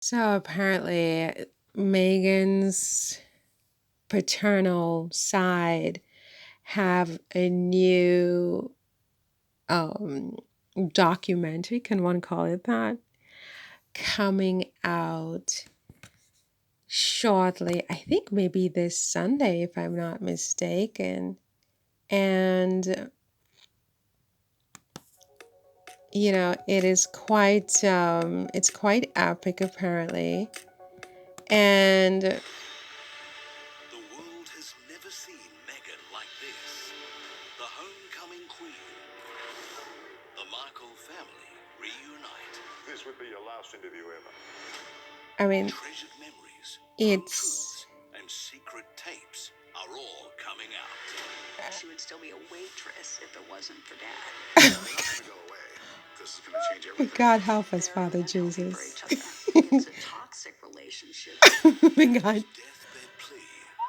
So apparently, Megan's paternal side have a new um, documentary, can one call it that, coming out shortly. I think maybe this Sunday, if I'm not mistaken. And it is it's quite epic apparently. And The world has never seen Meghan like this. The homecoming queen. The Markle family reunite. This would be your last interview ever. I mean, Treasured memories, it's truths, and secret tapes are all coming out. She would still be a waitress if it wasn't for Dad. They're not going to go away. This is going to change everything. God help us, They're Father unhealthy Jesus. for each other. It's a toxic relationship. Oh my God. Deathbed plea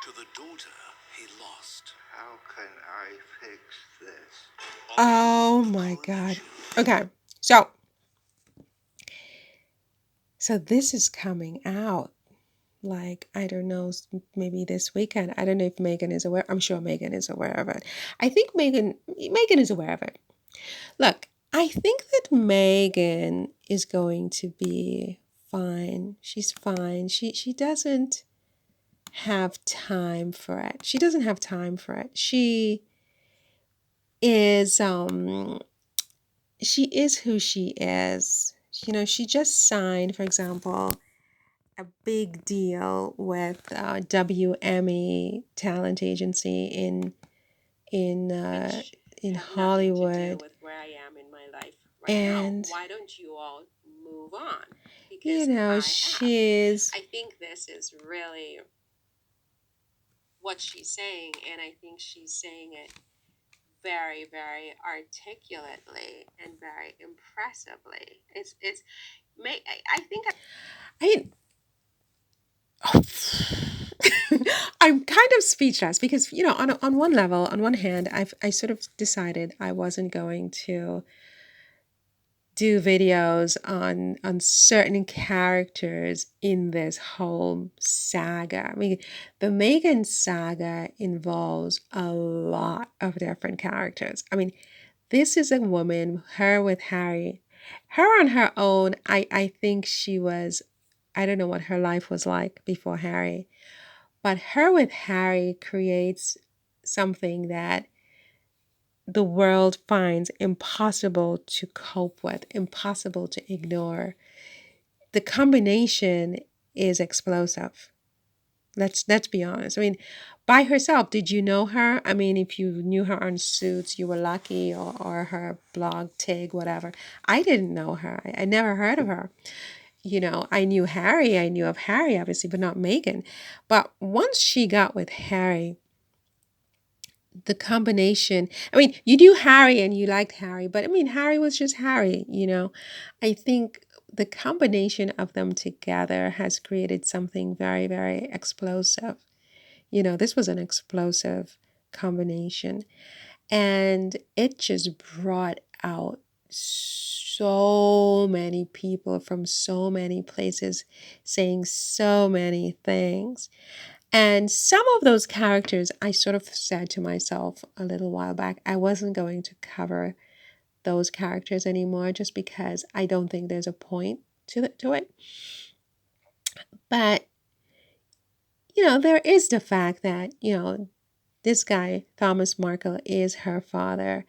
to the daughter he lost. How can I fix this? Oh my God. Okay, so this is coming out like, I don't know, maybe this weekend. I don't know if Megan is aware. I'm sure Megan is aware of it. I think Megan is aware of it. Look, I think that Megan is going to be fine. She's fine. She doesn't have time for it. She doesn't have time for it. Is she is who she is. She just signed, for example, a big deal with WME talent agency in Which in have nothing to do Hollywood. with where I am in my life right And now. Why don't you all move on? Because I think this is really what she's saying, and I think she's saying it very, very articulately and very impressively. I think I I'm kind of speechless because on one level, on one hand, I sort of decided I wasn't going to do videos on certain characters in this whole saga. I mean, the Megan saga involves a lot of different characters. I mean, this is a woman, her with Harry. Her on her own, I think she was, I don't know what her life was like before Harry, but her with Harry creates something that the world finds impossible to cope with, impossible to ignore. The combination is explosive. Let's be honest. I mean, by herself, did you know her? I mean, if you knew her on Suits, you were lucky, or her blog, Tig, whatever. I didn't know her. I never heard of her. I knew Harry. I knew of Harry, obviously, but not Megan. But once she got with Harry, the combination, I mean, you knew Harry and you liked Harry, but I mean, Harry was just Harry. I think the combination of them together has created something very, very explosive. This was an explosive combination, and it just brought out so many people from so many places saying so many things. And some of those characters, I sort of said to myself a little while back, I wasn't going to cover those characters anymore just because I don't think there's a point to it. But, there is the fact that, this guy, Thomas Markle, is her father.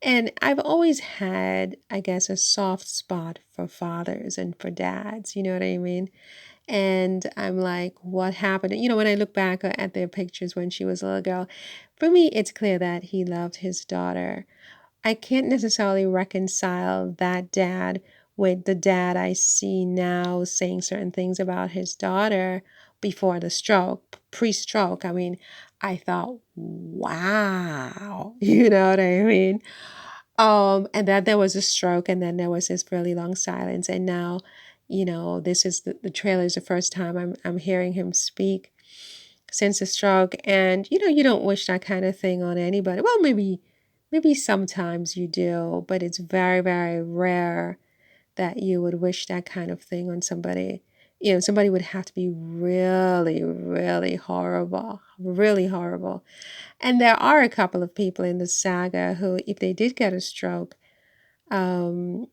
And I've always had, I guess, a soft spot for fathers and for dads. You know what I mean? And I'm like, what happened? When I look back at their pictures when she was a little girl, for me, it's clear that he loved his daughter. I can't necessarily reconcile that dad with the dad I see now saying certain things about his daughter before the stroke, pre-stroke. I mean, I thought, wow, you know what I mean? And then there was a stroke, and then there was this really long silence, and now, this is the trailer is the first time I'm hearing him speak since the stroke, and you don't wish that kind of thing on anybody. Well, maybe sometimes you do, but it's very, very rare that you would wish that kind of thing on somebody Somebody would have to be really, really horrible, really horrible. And there are a couple of people in the saga who, if they did get a stroke, um,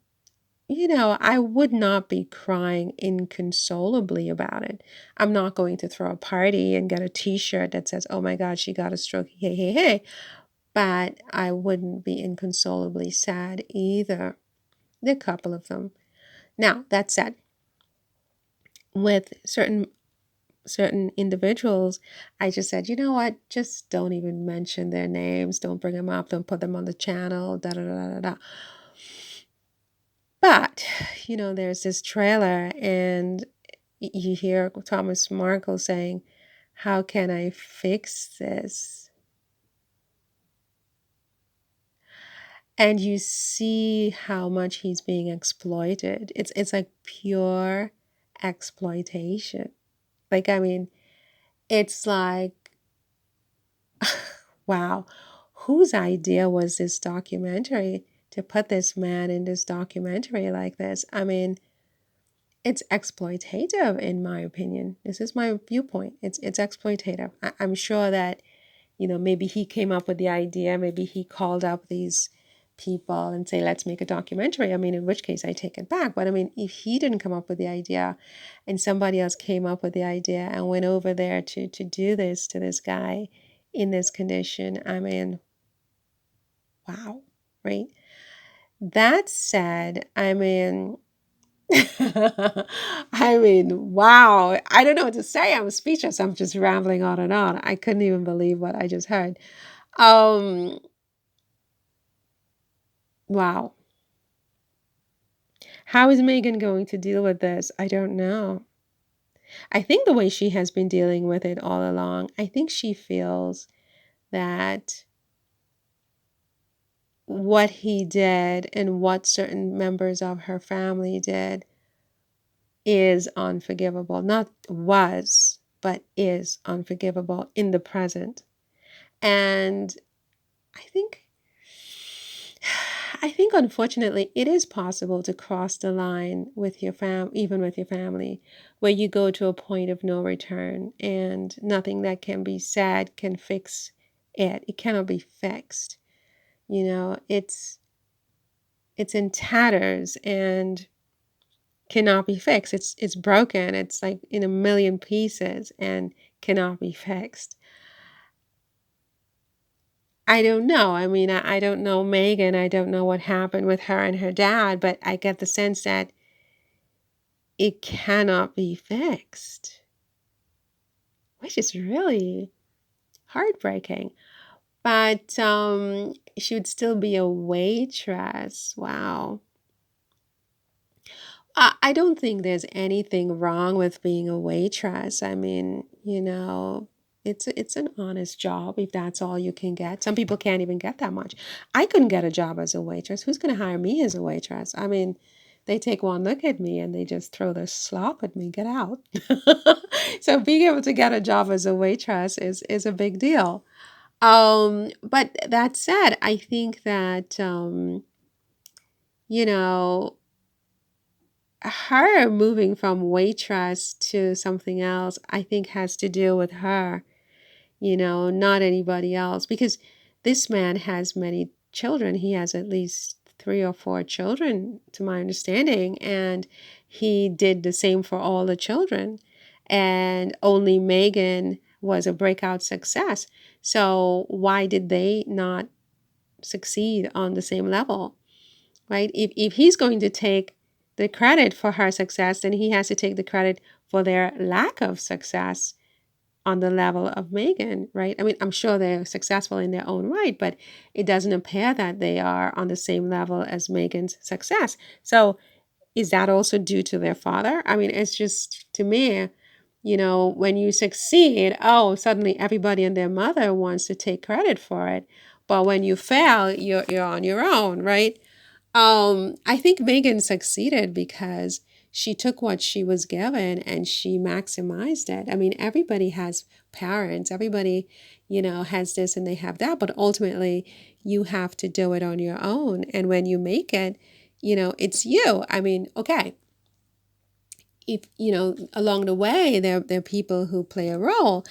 I would not be crying inconsolably about it. I'm not going to throw a party and get a t-shirt that says, "Oh my God, she got a stroke. Hey, hey, hey." But I wouldn't be inconsolably sad either. There are a couple of them. Now, that said, with certain individuals, I just said, you know what? Just don't even mention their names. Don't bring them up. Don't put them on the channel. Da da da da da. But there's this trailer, and you hear Thomas Markle saying, "How can I fix this?" And you see how much he's being exploited. It's like pure exploitation. Like, I mean, it's like, wow, whose idea was this documentary to put this man in this documentary like this? I mean, it's exploitative, in my opinion. This is my viewpoint. It's exploitative. I'm sure that, maybe he came up with the idea. Maybe he called up these people and say, let's make a documentary. I mean, in which case I take it back. But I mean, if he didn't come up with the idea and somebody else came up with the idea and went over there to do this to this guy in this condition, I mean, wow, right? That said, I mean, I mean, wow. I don't know what to say. I'm speechless. I'm just rambling on and on. I couldn't even believe what I just heard. Um, wow. How is Megan going to deal with this? I don't know. I think the way she has been dealing with it all along, I think she feels that what he did and what certain members of her family did is unforgivable. Not was, but is unforgivable in the present. And I think unfortunately it is possible to cross the line with your even with your family, where you go to a point of no return and nothing that can be said can fix it. It cannot be fixed. It's in tatters and cannot be fixed. It's broken. It's like in a million pieces and cannot be fixed. I don't know. I mean, I don't know Megan. I don't know what happened with her and her dad, but I get the sense that it cannot be fixed, which is really heartbreaking. But she would still be a waitress. Wow. I don't think there's anything wrong with being a waitress. I mean, it's an honest job if that's all you can get. Some people can't even get that much. I couldn't get a job as a waitress. Who's going to hire me as a waitress? I mean, they take one look at me and they just throw their slop at me. Get out. So being able to get a job as a waitress is a big deal. But that said, I think that you know her moving from waitress to something else, I think has to do with her, not anybody else. Because this man has many children. He has at least 3 or 4 children, to my understanding. And he did the same for all the children. And only Megan was a breakout success. So why did they not succeed on the same level? Right? If he's going to take the credit for her success, then he has to take the credit for their lack of success on the level of Megan, right? I mean, I'm sure they're successful in their own right, but it doesn't appear that they are on the same level as Megan's success. So is that also due to their father? I mean, it's just, to me, when you succeed, oh, suddenly everybody and their mother wants to take credit for it. But when you fail, you're on your own, right? I think Megan succeeded because she took what she was given and she maximized it. I mean, everybody has parents, everybody, has this and they have that, but ultimately you have to do it on your own. And when you make it, it's you. I mean, okay, if along the way there are people who play a role,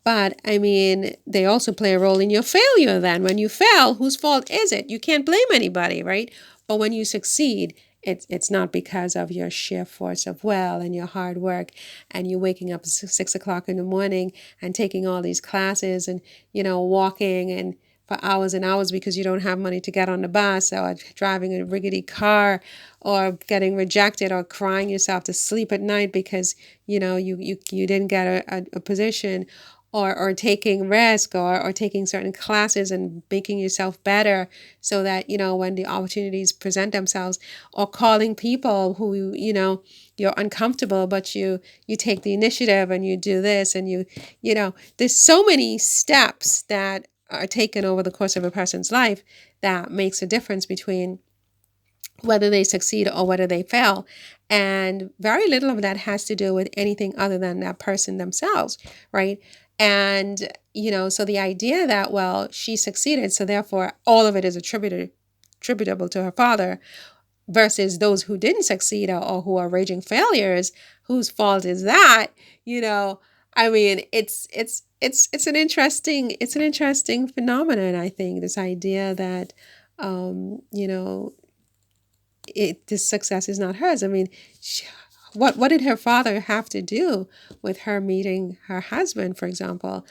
but I mean they also play a role in your failure. Then when you fail, whose fault is it? You can't blame anybody, right? But when you succeed, it's not because of your sheer force of will and your hard work, and you waking up at 6 o'clock in the morning and taking all these classes, and walking and for hours and hours because you don't have money to get on the bus, or driving a rickety car, or getting rejected, or crying yourself to sleep at night because you didn't get a position, or taking risk, or taking certain classes and making yourself better so that when the opportunities present themselves, or calling people who you're uncomfortable, but you take the initiative and you do this, and there's so many steps that are taken over the course of a person's life that makes a difference between whether they succeed or whether they fail. And very little of that has to do with anything other than that person themselves, right? And, so the idea that, well, she succeeded, so therefore all of it is attributable to her father, versus those who didn't succeed, or who are raging failures, whose fault is that? I mean, it's an interesting phenomenon. I think this idea that um, you know this success is not hers. I mean, what did her father have to do with her meeting her husband, for example,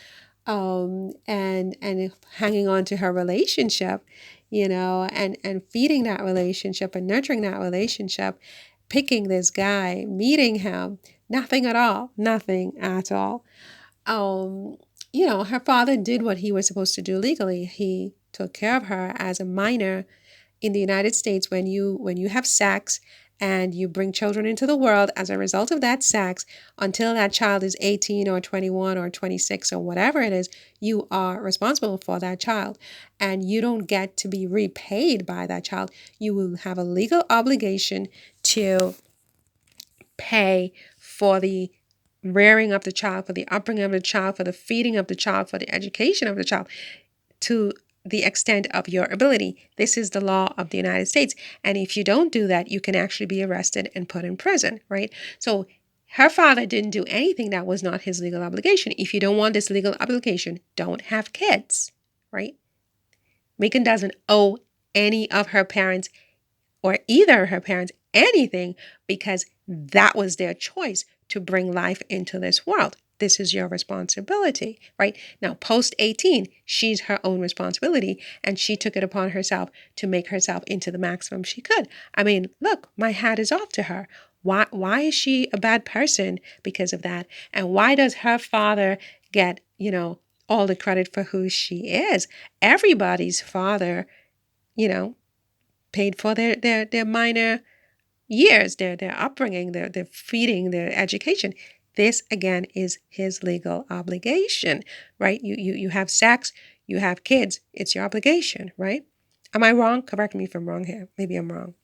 and hanging on to her relationship, and feeding that relationship and nurturing that relationship, picking this guy, meeting him, nothing at all, nothing at all. Um, her father did what he was supposed to do legally. He took care of her as a minor in the United States. When you have sex and you bring children into the world as a result of that sex, until that child is 18 or 21 or 26 or whatever it is, you are responsible for that child, and you don't get to be repaid by that child. You will have a legal obligation to pay for the rearing of the child, for the upbringing of the child, for the feeding of the child, for the education of the child, to the extent of your ability. This is the law of the United States. And if you don't do that, you can actually be arrested and put in prison, right? So her father didn't do anything that was not his legal obligation. If you don't want this legal obligation, don't have kids, right? Megan doesn't owe any of her parents, or either her parents, anything, because that was their choice to bring life into this world. This is your responsibility, right? Now, post 18, she's her own responsibility, and she took it upon herself to make herself into the maximum she could. I mean, look, my hat is off to her. Why is she a bad person because of that? And why does her father get, all the credit for who she is? Everybody's father, you know, paid for their minor years, their upbringing, their feeding, their education. This again is his legal obligation, right? You have sex, you have kids, it's your obligation, right? Am I wrong? Correct me if I'm wrong here. Maybe I'm wrong.